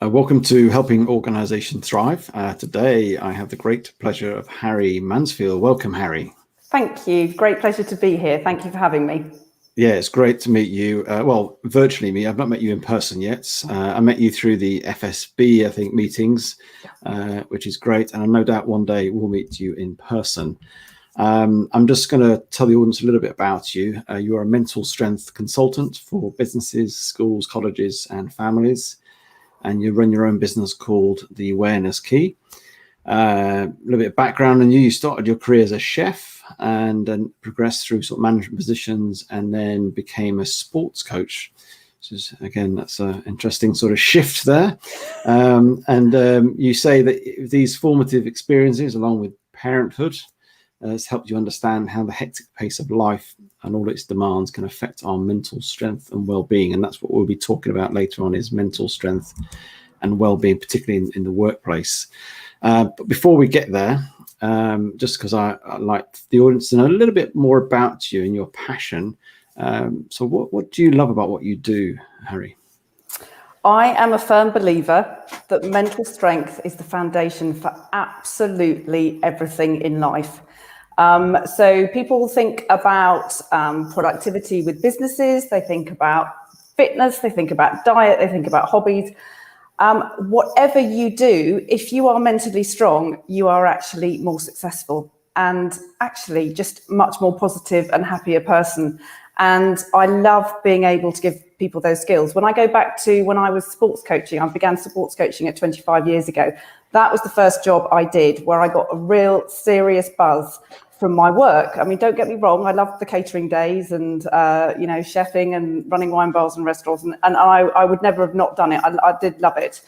Welcome to Helping Organisations Thrive. Today I have the great pleasure of Harry Mansfield. Welcome, Harry. Thank you. Great pleasure to be here. Thank you for having me. Yeah, it's great to meet you. Well, virtually me. I've not met you in person yet. I met you through the FSB, I think, meetings, which is great. And no doubt one day we'll meet you in person. I'm just going to tell the audience a little bit about you. You're a mental strength consultant for businesses, schools, colleges, and families. And you run your own business called The Awareness Key. A little bit of background on you. You started your career as a chef and then progressed through sort of management positions and then became a sports coach. So again, that's an interesting sort of shift there. You say that these formative experiences, along with parenthood, has helped you understand how the hectic pace of life and all its demands can affect our mental strength and well-being. And that's what we'll be talking about later on, is mental strength and well-being, particularly in the workplace. But before we get there, just because I like the audience to know a little bit more about you and your passion. So what do you love about what you do, Harry? I am a firm believer that mental strength is the foundation for absolutely everything in life. So people think about productivity with businesses, they think about fitness, they think about diet, they think about hobbies. Whatever you do, if you are mentally strong, you are actually more successful and actually just much more positive and happier person. And I love being able to give people those skills. When I go back to when I was sports coaching, I began sports coaching at 25 years ago. That was the first job I did where I got a real serious buzz from my work. I mean, don't get me wrong, I loved the catering days and, chefing and running wine bars and restaurants. And I would never have not done it. I did love it.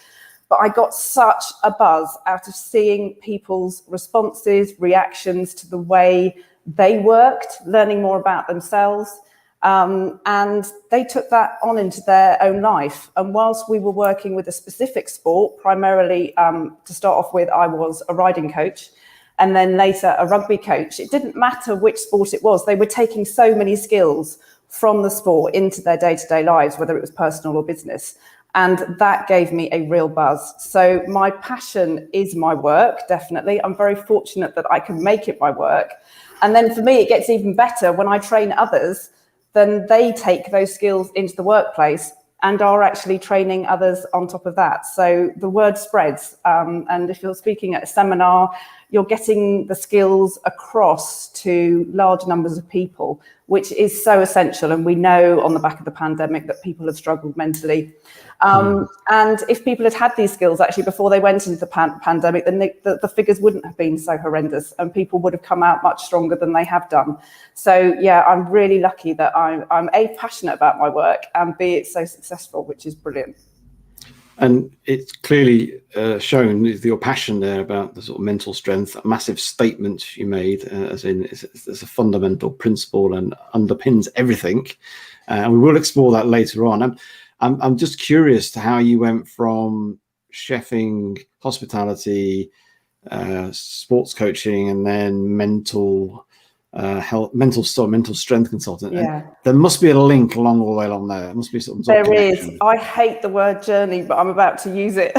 But I got such a buzz out of seeing people's responses, reactions to the way they worked, learning more about themselves. And they took that on into their own life. And whilst we were working with a specific sport, primarily to start off with, I was a riding coach and then later a rugby coach. It didn't matter which sport it was. They were taking so many skills from the sport into their day-to-day lives, whether it was personal or business. And that gave me a real buzz. So my passion is my work, definitely. I'm very fortunate that I can make it my work. And then for me, it gets even better when I train others. Then they take those skills into the workplace and are actually training others on top of that. So the word spreads. And if you're speaking at a seminar, you're getting the skills across to large numbers of people, which is so essential. And we know on the back of the pandemic that people have struggled mentally. And if people had these skills actually before they went into the pandemic, then the figures wouldn't have been so horrendous and people would have come out much stronger than they have done. So, yeah, I'm really lucky that I'm A, passionate about my work, and B, it's so successful, which is brilliant. And it's clearly shown your passion there about the sort of mental strength, a massive statement you made, as in it's a fundamental principle and underpins everything. And we will explore that later on. I'm just curious to how you went from chefing, hospitality, sports coaching, and then mental strength consultant. Yeah. And there must be a link along all the way along there. There must be some sort of connection. Is. I hate the word journey, but I'm about to use it.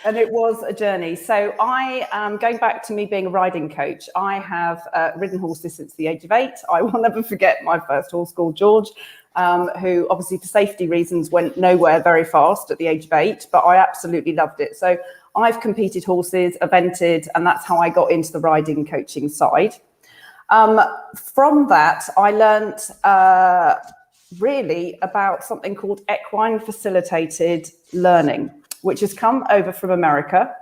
And it was a journey. So I am going back to me being a riding coach. I have ridden horses since the age of 8. I will never forget my first horse called George, who obviously for safety reasons went nowhere very fast at the age of 8, but I absolutely loved it. So I've competed horses, evented, and that's how I got into the riding coaching side. From that, I learnt really about something called equine facilitated learning, which has come over from America.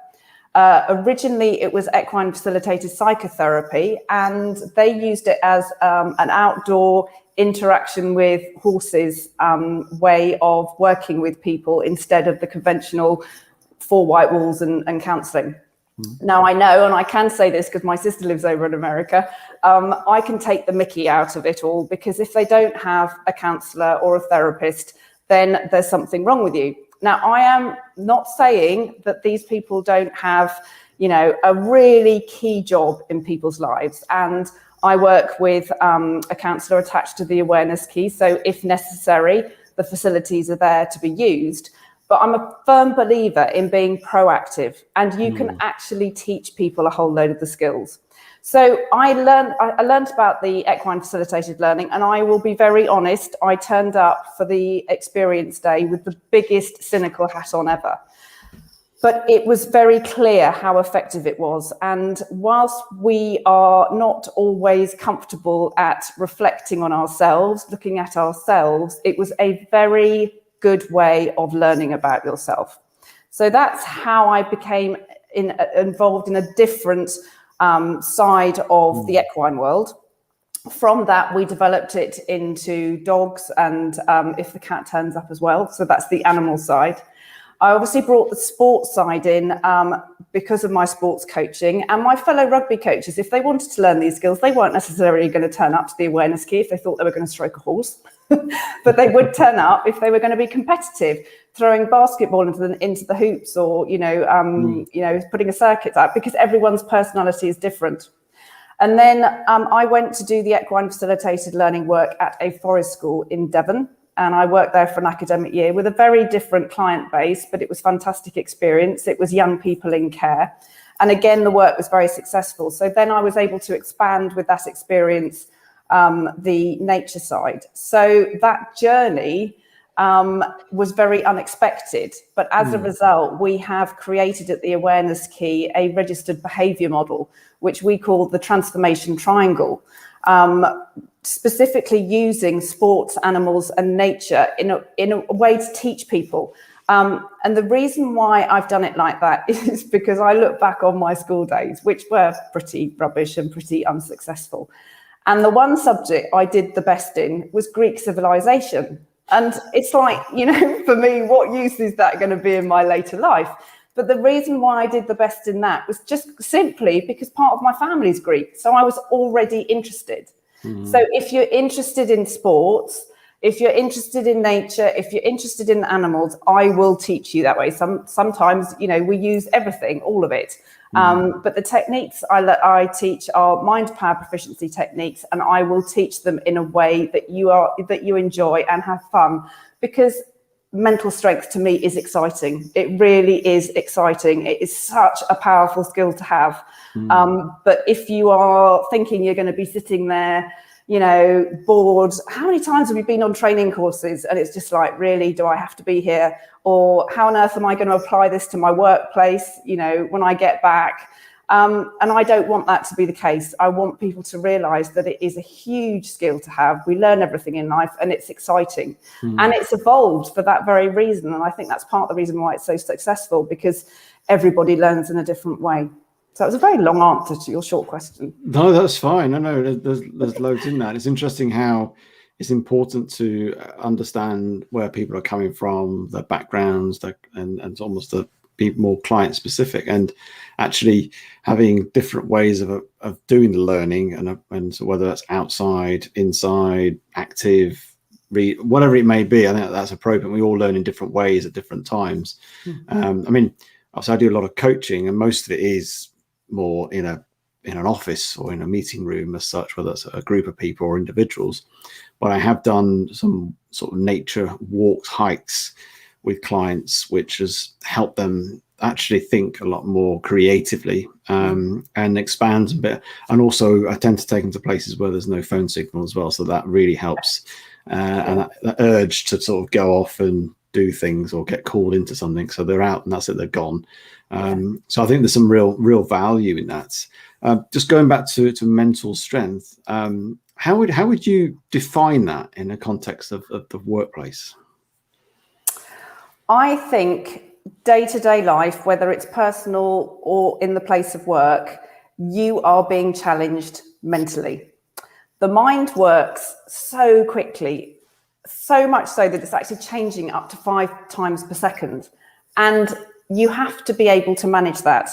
Originally, it was equine facilitated psychotherapy, and they used it as an outdoor interaction with horses way of working with people instead of the conventional 4 white walls and counselling. Now I know, and I can say this because my sister lives over in America, I can take the mickey out of it all, because if they don't have a counsellor or a therapist, then there's something wrong with you. Now, I am not saying that these people don't have, a really key job in people's lives. And I work with a counsellor attached to the Awareness Key. So if necessary, the facilities are there to be used. But I'm a firm believer in being proactive, and you can actually teach people a whole load of the skills. So I learned about the equine facilitated learning, and I will be very honest, I turned up for the experience day with the biggest cynical hat on ever. But it was very clear how effective it was. And whilst we are not always comfortable at reflecting on ourselves, looking at ourselves, it was a very good way of learning about yourself. So that's how I became involved in a different side of the equine world. From that, we developed it into dogs and if the cat turns up as well. So that's the animal side. I obviously brought the sports side in because of my sports coaching, and my fellow rugby coaches, if they wanted to learn these skills, they weren't necessarily going to turn up to the awareness key if they thought they were going to stroke a horse, but they would turn up if they were going to be competitive, throwing basketball into the hoops, or putting a circuit up, because everyone's personality is different. And then I went to do the equine facilitated learning work at a forest school in Devon. And I worked there for an academic year with a very different client base, but it was a fantastic experience. It was young people in care. And again, the work was very successful. So then I was able to expand with that experience, the nature side. So that journey was very unexpected. But as a result, we have created at the Awareness Key a registered behaviour model, which we call the transformation triangle. Specifically using sports, animals and nature in a way to teach people. And the reason why I've done it like that is because I look back on my school days, which were pretty rubbish and pretty unsuccessful. And the one subject I did the best in was Greek civilization. And it's like, for me, what use is that going to be in my later life? But the reason why I did the best in that was just simply because part of my family's Greek. So I was already interested. So if you're interested in sports, if you're interested in nature, if you're interested in animals, I will teach you that way. Sometimes, we use everything, all of it. But the techniques I teach are mind power proficiency techniques, and I will teach them in a way that you enjoy and have fun, because mental strength to me is exciting. It really is exciting. It is such a powerful skill to have. But if you are thinking you're going to be sitting there, bored, how many times have you been on training courses and it's just like, really, do I have to be here? Or how on earth am I going to apply this to my workplace, when I get back? And I don't want that to be the case. I want people to realise that it is a huge skill to have. We learn everything in life and it's exciting. And it's evolved for that very reason. And I think that's part of the reason why it's so successful, because everybody learns in a different way. So it was a very long answer to your short question. No, that's fine. No, there's loads in that. It's interesting how it's important to understand where people are coming from, their backgrounds, and it's almost to be more client specific, and actually having different ways of doing the learning, and so whether that's outside, inside, active, read, whatever it may be. I think that's appropriate. We all learn in different ways at different times. Also I do a lot of coaching, and most of it is more in an office or in a meeting room as such, whether it's a group of people or individuals. But I have done some sort of nature walks, hikes with clients, which has helped them actually think a lot more creatively, and expands a bit. And also I tend to take them to places where there's no phone signal as well. So that really helps. And that urge to sort of go off and do things or get called into something. So they're out and that's it, they're gone. So I think there's some real value in that. Just going back to mental strength, how would you define that in the context of the workplace? I think day-to-day life, whether it's personal or in the place of work, you are being challenged mentally. The mind works so quickly, so much so that it's actually changing up to 5 times per second. And you have to be able to manage that.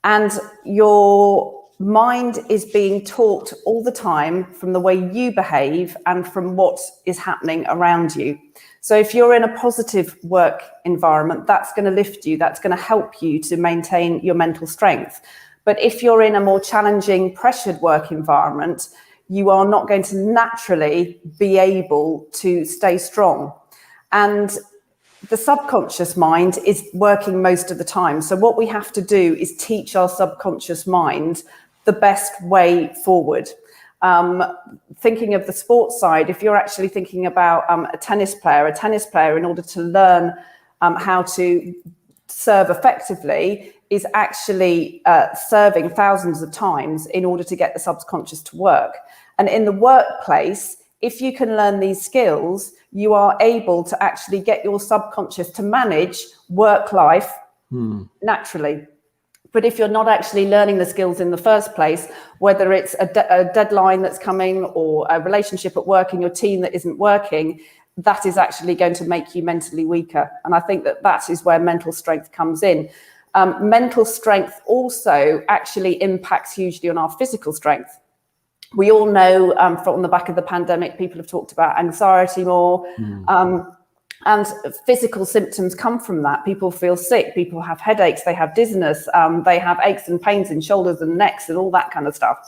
And your mind is being taught all the time from the way you behave and from what is happening around you. So if you're in a positive work environment, that's going to lift you, that's going to help you to maintain your mental strength. But if you're in a more challenging, pressured work environment, you are not going to naturally be able to stay strong. And the subconscious mind is working most of the time. So what we have to do is teach our subconscious mind the best way forward. Thinking of the sports side, if you're actually thinking about a tennis player, in order to learn how to serve effectively, is actually serving thousands of times in order to get the subconscious to work. And in the workplace, if you can learn these skills, you are able to actually get your subconscious to manage work life naturally. But if you're not actually learning the skills in the first place, whether it's a deadline that's coming or a relationship at work in your team that isn't working, that is actually going to make you mentally weaker. And I think that is where mental strength comes in. Mental strength also actually impacts hugely on our physical strength. We all know from the back of the pandemic, people have talked about anxiety more. And physical symptoms come from that. People feel sick, people have headaches, they have dizziness, they have aches and pains in shoulders and necks and all that kind of stuff.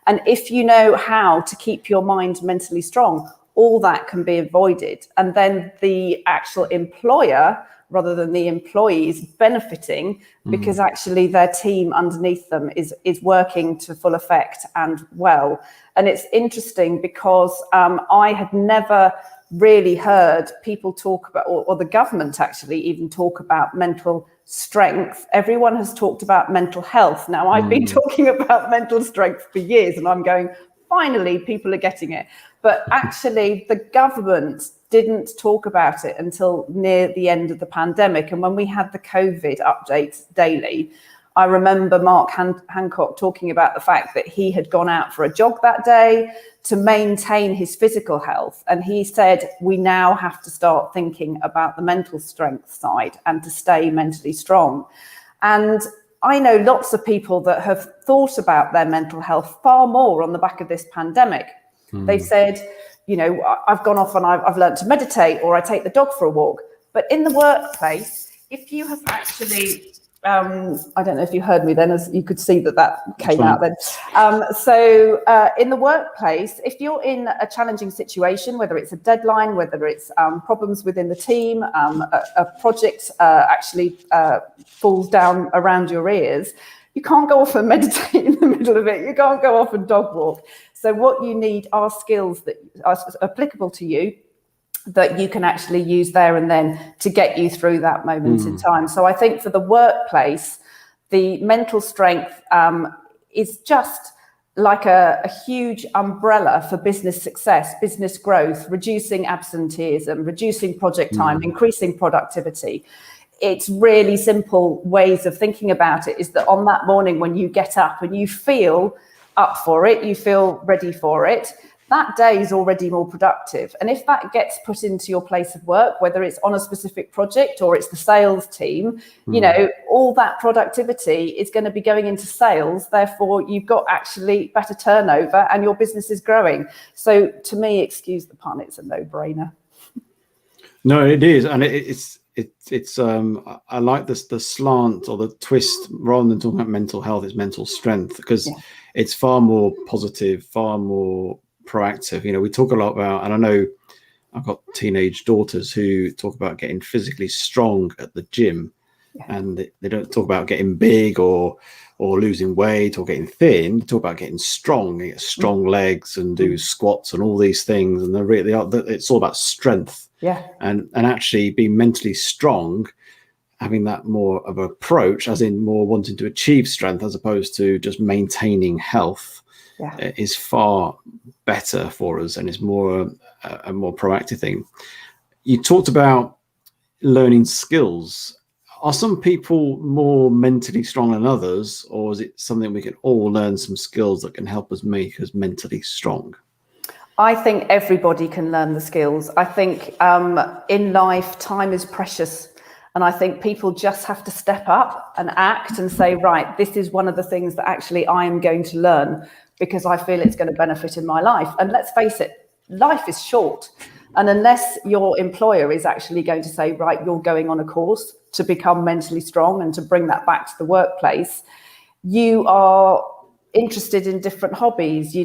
And if you know how to keep your mind mentally strong, all that can be avoided. And then the actual employer, rather than the employees, benefiting because actually their team underneath them is working to full effect and well. And it's interesting because I had never really heard people talk about, or the government actually even talk about mental strength. Everyone has talked about mental health. Now, I've been talking about mental strength for years, and I'm going, finally, people are getting it. But actually, the government didn't talk about it until near the end of the pandemic. And when we had the COVID updates daily, I remember Mark Hancock talking about the fact that he had gone out for a jog that day to maintain his physical health. And he said, we now have to start thinking about the mental strength side and to stay mentally strong. And I know lots of people that have thought about their mental health far more on the back of this pandemic. They've said, you know, I've gone off and I've learned to meditate, or I take the dog for a walk. But in the workplace, if you have actually... I don't know if you heard me then, as you could see that came out then. So in the workplace, if you're in a challenging situation, whether it's a deadline, whether it's problems within the team, a project actually falls down around your ears, you can't go off and meditate in the middle of it. You can't go off and dog walk. So what you need are skills that are applicable to you, that you can actually use there and then to get you through that moment in time. So I think for the workplace, the mental strength is just like a huge umbrella for business success, business growth, reducing absenteeism, reducing project time, increasing productivity. It's really simple ways of thinking about it, is that on that morning when you get up and you feel up for it, you feel ready for it, that day is already more productive. And if that gets put into your place of work, whether it's on a specific project or it's the sales team, you know, all that productivity is going to be going into sales. Therefore, you've got actually better turnover and your business is growing. So to me, excuse the pun, it's a no-brainer. No, it is. And it's I like this, the slant or the twist, rather than talking about mental health, it's mental strength, because it's far more positive, far more proactive. You know, we talk a lot about, and I know I've got teenage daughters who talk about getting physically strong at the gym, and they don't talk about getting big or losing weight or getting thin. They talk about getting strong, get strong legs and do squats and all these things, and it's all about strength. And actually being mentally strong, having that more of an approach, as in more wanting to achieve strength as opposed to just maintaining health, is far better for us, and it's more a more proactive thing. You talked about learning skills. Are some people more mentally strong than others, or is it something we can all learn some skills that can help us make us mentally strong? I think everybody can learn the skills. I think in life, time is precious. And I think people just have to step up and act and say, right, this is one of the things that actually I am going to learn because I feel it's going to benefit in my life. And let's face it, life is short. And unless your employer is actually going to say, right, you're going on a course to become mentally strong and to bring that back to the workplace, you are interested in different hobbies. You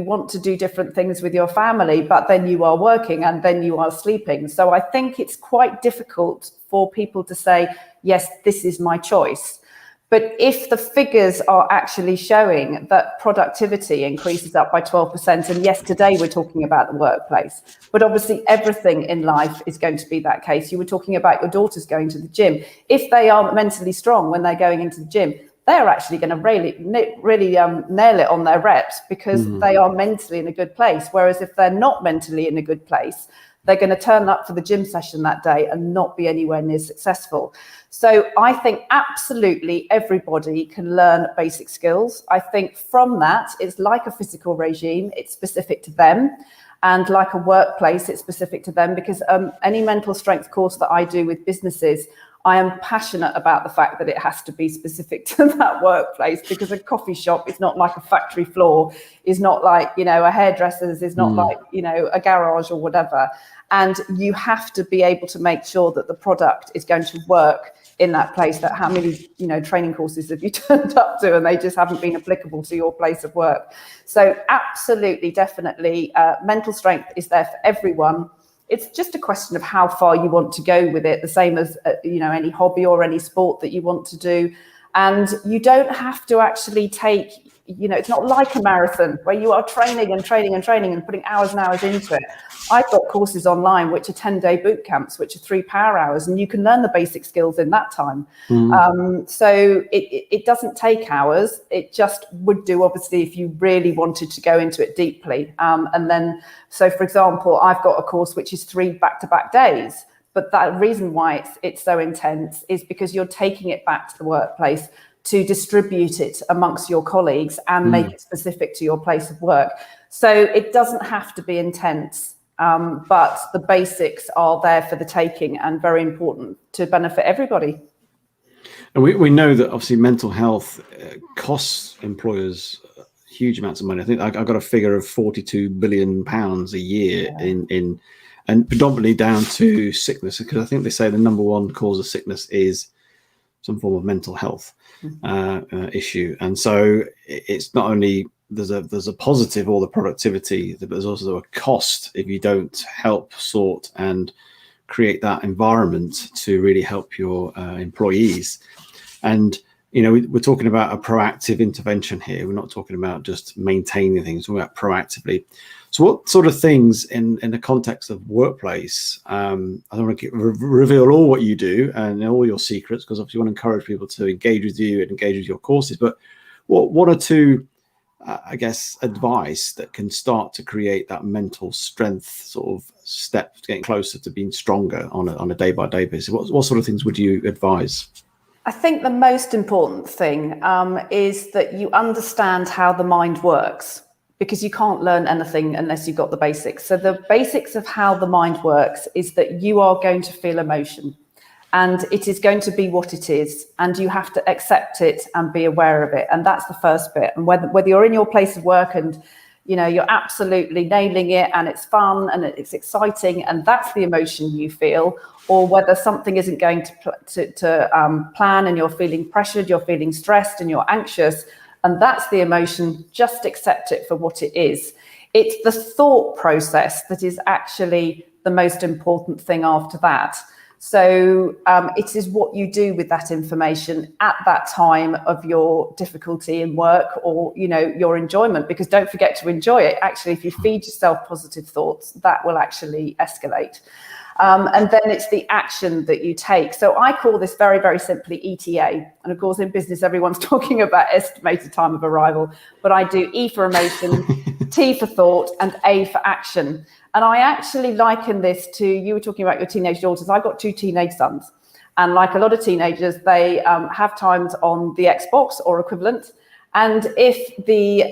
want to do different things with your family, but then you are working and then you are sleeping. So I think it's quite difficult for people to say, yes, this is my choice. But if the figures are actually showing that productivity increases up by 12%, and yes, today we're talking about the workplace, but obviously everything in life is going to be that case. You were talking about your daughters going to the gym. If they are mentally strong when they're going into the gym, they're actually going to really nail it on their reps because they are mentally in a good place. Whereas if they're not mentally in a good place, they're going to turn up for the gym session that day and not be anywhere near successful. So I think absolutely everybody can learn basic skills. I think from that, it's like a physical regime, it's specific to them. And like a workplace, it's specific to them, because any mental strength course that I do with businesses, I am passionate about the fact that it has to be specific to that workplace, because a coffee shop is not like a factory floor, is not like, a hairdresser's, is not like, a garage or whatever. And you have to be able to make sure that the product is going to work in that place. That how many, training courses have you turned up to and they just haven't been applicable to your place of work? So absolutely, definitely, mental strength is there for everyone. It's just a question of how far you want to go with it, the same as, any hobby or any sport that you want to do. And you don't have to actually take, it's not like a marathon where you are training and training and training and putting hours and hours into it. I've got courses online which are 10-day boot camps, which are 3 power hours, and you can learn the basic skills in that time. So it doesn't take hours. It just would do, obviously, if you really wanted to go into it deeply. And then, so for example, I've got a course which is 3 back-to-back days. But that reason why it's so intense is because you're taking it back to the workplace to distribute it amongst your colleagues and make it specific to your place of work. So it doesn't have to be intense, but the basics are there for the taking and very important to benefit everybody. And we know that obviously mental health costs employers huge amounts of money. I think I got a figure of £42 billion a year in and predominantly down to sickness, because I think they say the number one cause of sickness is some form of mental health issue. And so it's not only there's a positive, all the productivity, but there's also a cost if you don't help sort and create that environment to really help your employees. And we're talking about a proactive intervention here. We're not talking about just maintaining things. We're talking about proactively. So what sort of things in the context of workplace, I don't want to reveal all what you do and all your secrets, because obviously you want to encourage people to engage with you and engage with your courses, but what are two, advice that can start to create that mental strength sort of step, getting closer to being stronger on a day-by-day basis? What sort of things would you advise? I think the most important thing is that you understand how the mind works, because you can't learn anything unless you've got the basics. So the basics of how the mind works is that you are going to feel emotion, and it is going to be what it is, and you have to accept it and be aware of it. And that's the first bit. And whether you're in your place of work and you're absolutely nailing it and it's fun and it's exciting and that's the emotion you feel, or whether something isn't going to plan and you're feeling pressured, you're feeling stressed and you're anxious, and that's the emotion, just accept it for what it is. It's the thought process that is actually the most important thing after that. So it is what you do with that information at that time of your difficulty in work or, your enjoyment, because don't forget to enjoy it. Actually, if you feed yourself positive thoughts, that will actually escalate. And then it's the action that you take. So I call this very, very simply ETA. And of course, in business, everyone's talking about estimated time of arrival, but I do E for emotion, T for thought, and A for action. And I actually liken this to, you were talking about your teenage daughters. I've got 2 teenage sons. And like a lot of teenagers, they have times on the Xbox or equivalent. And if the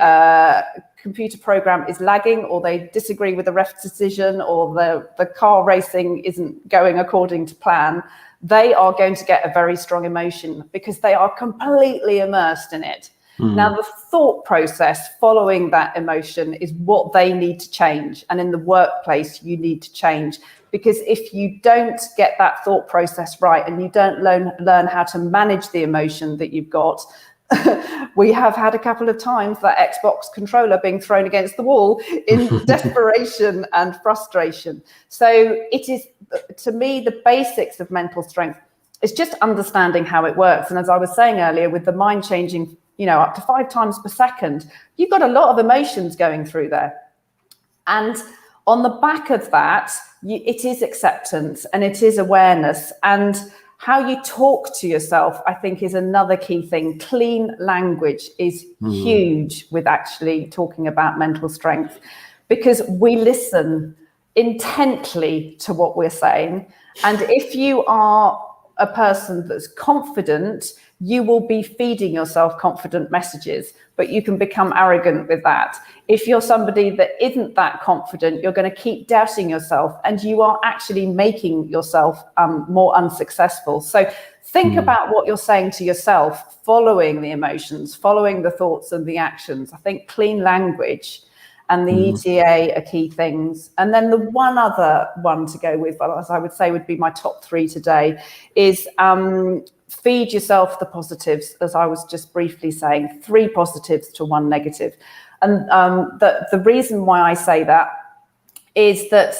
computer program is lagging, or they disagree with the ref's decision, or the car racing isn't going according to plan, they are going to get a very strong emotion because they are completely immersed in it. Now, the thought process following that emotion is what they need to change. And in the workplace, you need to change, because if you don't get that thought process right and you don't learn how to manage the emotion that you've got, We have had a couple of times that Xbox controller being thrown against the wall in desperation and frustration. So it is, to me, the basics of mental strength is just understanding how it works. And as I was saying earlier, with the mind changing, up to 5 times per second, you've got a lot of emotions going through there. And on the back of that, it is acceptance and it is awareness. And how you talk to yourself, I think, is another key thing. Clean language is huge with actually talking about mental strength, because we listen intently to what we're saying. And if you are a person that's confident, you will be feeding yourself confident messages, but you can become arrogant with that. If you're somebody that isn't that confident, you're going to keep doubting yourself, and you are actually making yourself more unsuccessful. So think about what you're saying to yourself, following the emotions, following the thoughts and the actions. I think clean language and the ETA are key things. And then the one other one to go with, as I would say would be my top 3 today, is feed yourself the positives, as I was just briefly saying, 3 positives to 1 negative. And the reason why I say that is that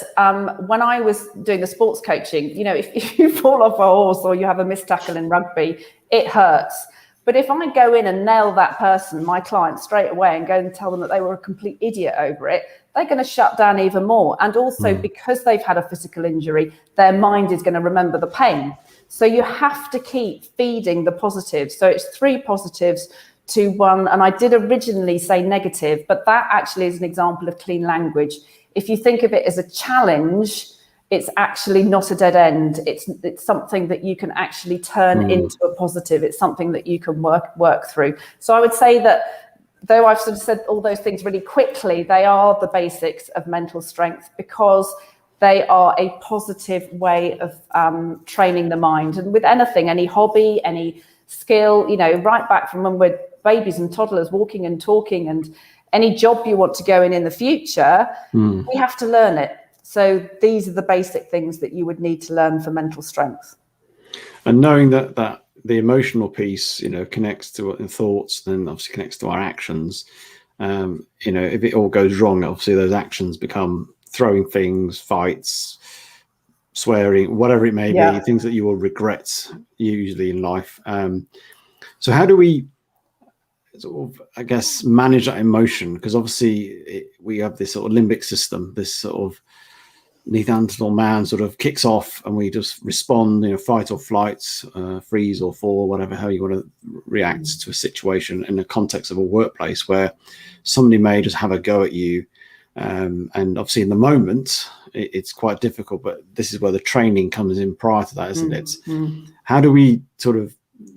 when I was doing the sports coaching, if you fall off a horse or you have a missed tackle in rugby, it hurts. But if I go in and nail that person, my client, straight away and go and tell them that they were a complete idiot over it, they're going to shut down even more. And also because they've had a physical injury, their mind is going to remember the pain. So you have to keep feeding the positives. So it's 3 positives to 1. And I did originally say negative, but that actually is an example of clean language. If you think of it as a challenge, it's actually not a dead end. It's something that you can actually turn into a positive. It's something that you can work through. So I would say that, though I've sort of said all those things really quickly, they are the basics of mental strength, because they are a positive way of training the mind. And with anything, any hobby, any skill, right back from when we're babies and toddlers, walking and talking, and any job you want to go in the future, we have to learn it. So these are the basic things that you would need to learn for mental strength. And knowing that the emotional piece, connects to thoughts, then obviously connects to our actions. If it all goes wrong, obviously those actions become throwing things, fights, swearing, whatever it may be, things that you will regret usually in life. So how do we sort of, I guess, manage that emotion? Because obviously we have this sort of limbic system, this sort of Neanderthal man sort of kicks off, and we just respond, fight or flight, freeze or fall, whatever, how you want to react to a situation in the context of a workplace where somebody may just have a go at you. And obviously in the moment, it's quite difficult, but this is where the training comes in prior to that, isn't it? How do we sort of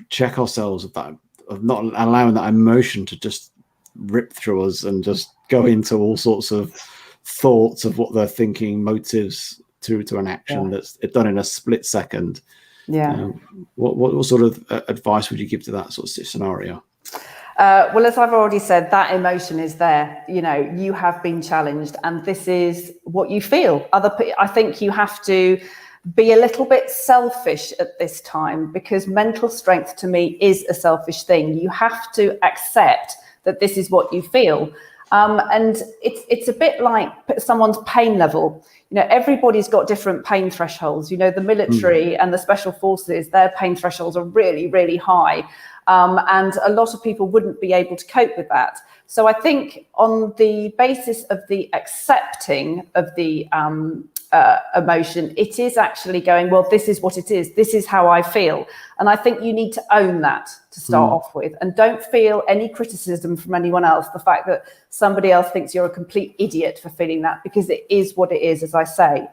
check ourselves of that, of not allowing that emotion to just rip through us and just go into all sorts of thoughts of what they're thinking, motives to an action that's done in a split second? What sort of advice would you give to that sort of scenario? Well, as I've already said, that emotion is there. You have been challenged, and this is what you feel. I think you have to be a little bit selfish at this time, because mental strength to me is a selfish thing. You have to accept that this is what you feel. And it's a bit like someone's pain level. Everybody's got different pain thresholds. The military and the special forces, their pain thresholds are really, really high. And a lot of people wouldn't be able to cope with that. So I think on the basis of the accepting of the emotion, it is actually going, well, this is what it is. This is how I feel. And I think you need to own that to start off with, and don't feel any criticism from anyone else. The fact that somebody else thinks you're a complete idiot for feeling that, because it is what it is, as I say.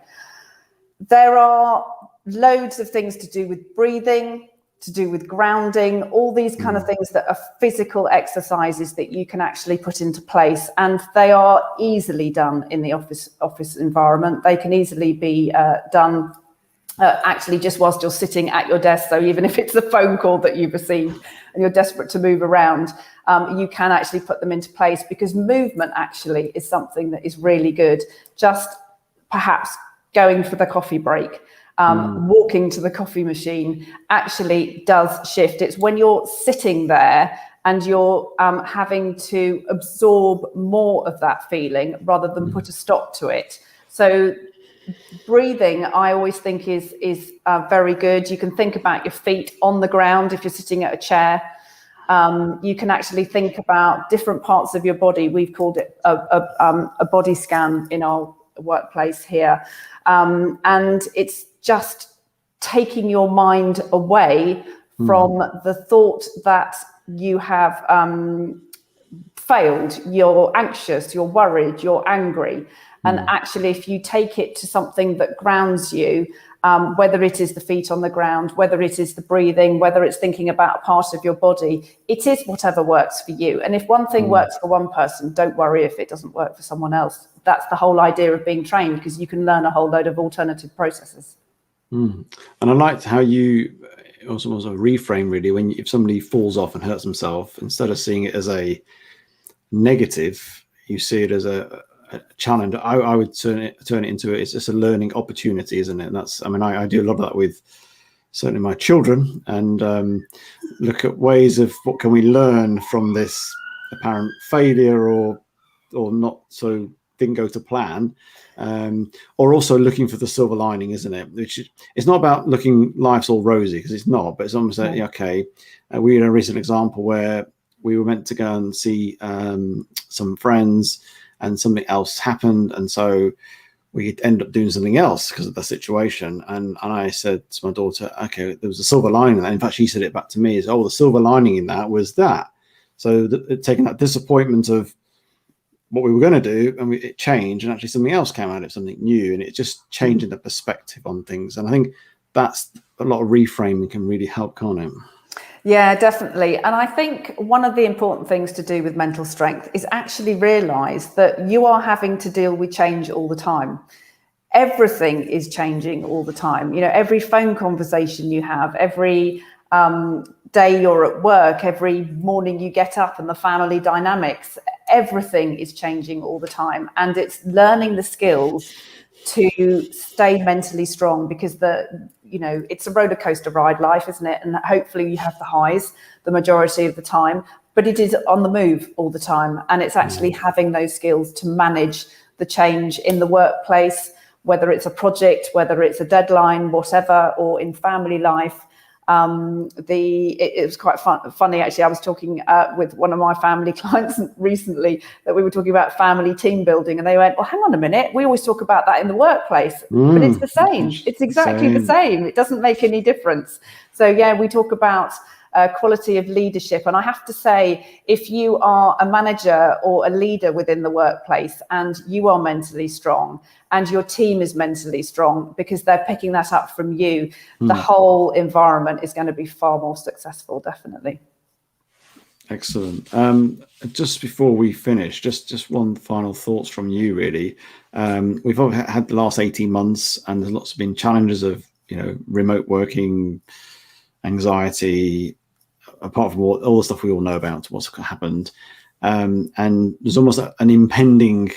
There are loads of things to do with breathing, to do with grounding, all these kind of things that are physical exercises that you can actually put into place. And they are easily done in the office environment. They can easily be done actually just whilst you're sitting at your desk. So even if it's a phone call that you've received and you're desperate to move around, you can actually put them into place, because movement actually is something that is really good. Just perhaps going for the coffee break, walking to the coffee machine actually does shift. It's when you're sitting there and you're having to absorb more of that feeling rather than put a stop to it. So breathing, I always think is very good. You can think about your feet on the ground if you're sitting at a chair. You can actually think about different parts of your body. We've called it a body scan in our workplace here. And it's just taking your mind away from the thought that you have failed, you're anxious, you're worried, you're angry. And actually, if you take it to something that grounds you, whether it is the feet on the ground, whether it is the breathing, whether it's thinking about a part of your body, it is whatever works for you. And if one thing works for one person, don't worry if it doesn't work for someone else. That's the whole idea of being trained, because you can learn a whole load of alternative processes. And I liked how you also reframe, really, if somebody falls off and hurts themselves, instead of seeing it as a negative, you see it as a challenge. I would turn it into it's just a learning opportunity, isn't it? And that's, I mean, I do a lot of that with certainly my children, and look at ways of what can we learn from this apparent failure or not so didn't go to plan, or also looking for the silver lining, isn't it? Which it's not about looking life's all rosy, because it's not, but it's almost like, okay, we had a recent example where we were meant to go and see some friends, and something else happened, and so we end up doing something else because of the situation. And I said to my daughter, okay, there was a silver lining in that. In fact, she said it back to me, is, oh, the silver lining in that was that. So taking that disappointment of what we were going to do, and it changed, and actually something else came out of something new, and it just changing the perspective on things. And I think that's a lot of reframing can really help, can't it? Yeah, definitely. And I think one of the important things to do with mental strength is actually realize that you are having to deal with change all the time. Everything is changing all the time. You know, every phone conversation you have, every day you're at work, every morning you get up, and the family dynamics, everything is changing all the time. And it's learning the skills to stay mentally strong, because it's a roller coaster ride, life, isn't it? And hopefully you have the highs the majority of the time, but it is on the move all the time. And it's actually having those skills to manage the change in the workplace, whether it's a project, whether it's a deadline, whatever, or in family life. It was quite funny, actually. I was talking with one of my family clients recently, that we were talking about family team building, and they went, well, hang on a minute, we always talk about that in the workplace, but it's the same. It's exactly the same. It doesn't make any difference. So yeah, we talk about quality of leadership. And I have to say, if you are a manager or a leader within the workplace and you are mentally strong and your team is mentally strong because they're picking that up from you, the whole environment is going to be far more successful, definitely. Excellent. Just before we finish, just one final thoughts from you, really. We've had the last 18 months, and there's lots of been challenges of, remote working, anxiety, apart from all the stuff we all know about what's happened. And there's almost an impending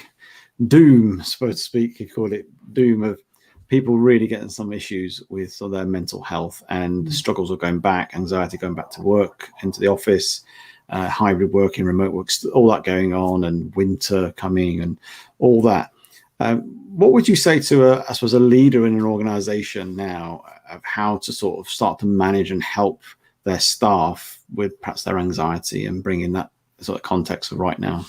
doom, so to speak, you call it doom, of people really getting some issues with sort of their mental health, and the struggles of going back, anxiety going back to work, into the office, hybrid working, remote work, all that going on, and winter coming and all that. What would you say to I suppose a leader in an organization now, of how to sort of start to manage and help their staff with perhaps their anxiety, and bring in that sort of context of right now?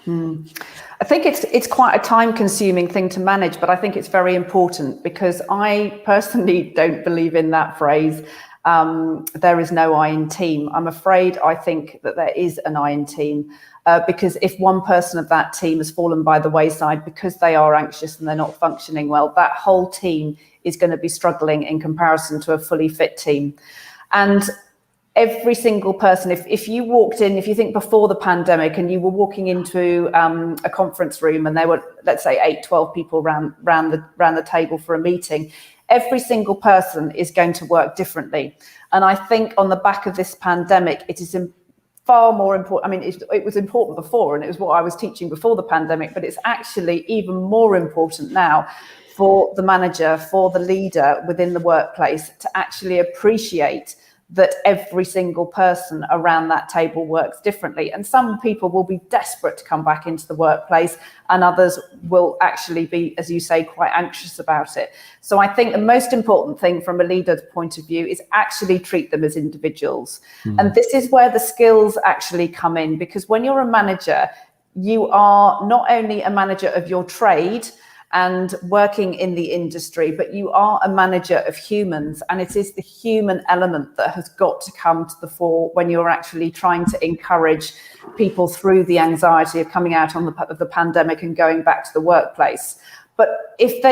I think it's quite a time-consuming thing to manage, but I think it's very important, because I personally don't believe in that phrase. There is no I in team. I think that there is an I in team, because if one person of that team has fallen by the wayside because they are anxious and they're not functioning well, that whole team is going to be struggling in comparison to a fully fit team. And every single person, if you walked in, if you think before the pandemic and you were walking into a conference room and there were, let's say, 12 people round the table for a meeting, every single person is going to work differently. And I think on the back of this pandemic, it is far more important. I mean, it was important before, and it was what I was teaching before the pandemic, but it's actually even more important now for the manager, for the leader within the workplace, to actually appreciate that every single person around that table works differently. And some people will be desperate to come back into the workplace, and others will actually be, as you say, quite anxious about it. So I think the most important thing from a leader's point of view is actually treat them as individuals. And this is where the skills actually come in, because when you're a manager, you are not only a manager of your trade and working in the industry, but you are a manager of humans, and it is the human element that has got to come to the fore when you're actually trying to encourage people through the anxiety of coming out of the pandemic and going back to the workplace. But if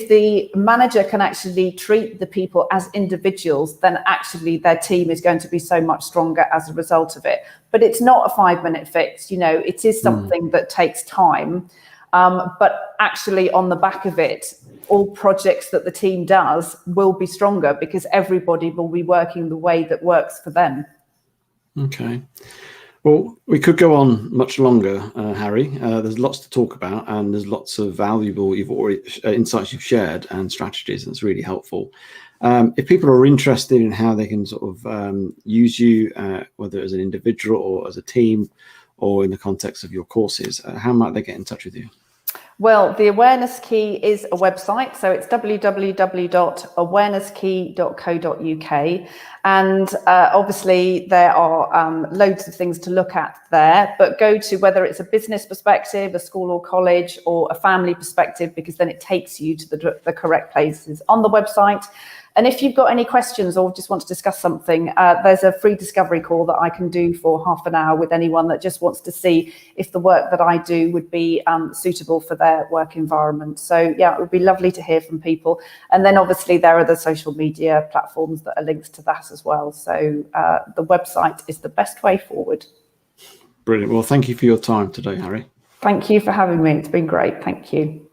the manager can actually treat the people as individuals, then actually their team is going to be so much stronger as a result of it. But it's not a 5-minute fix, it is something that takes time. But actually on the back of it, all projects that the team does will be stronger because everybody will be working the way that works for them. Okay. Well, we could go on much longer, Harry. There's lots to talk about, and there's lots of valuable insights you've shared and strategies, and it's really helpful. If people are interested in how they can sort of use you, whether as an individual or as a team, or in the context of your courses, how might they get in touch with you? Well, the Awareness Key is a website, so it's www.awareness-key.co.uk, and obviously there are loads of things to look at there, but go to whether it's a business perspective, a school or college, or a family perspective, because then it takes you to the correct places on the website. And if you've got any questions or just want to discuss something, there's a free discovery call that I can do for half an hour with anyone that just wants to see if the work that I do would be suitable for their work environment. So yeah, it would be lovely to hear from people. And then obviously there are the social media platforms that are linked to that as well. So the website is the best way forward. Brilliant. Well, thank you for your time today, Harry. Thank you for having me. It's been great. Thank you.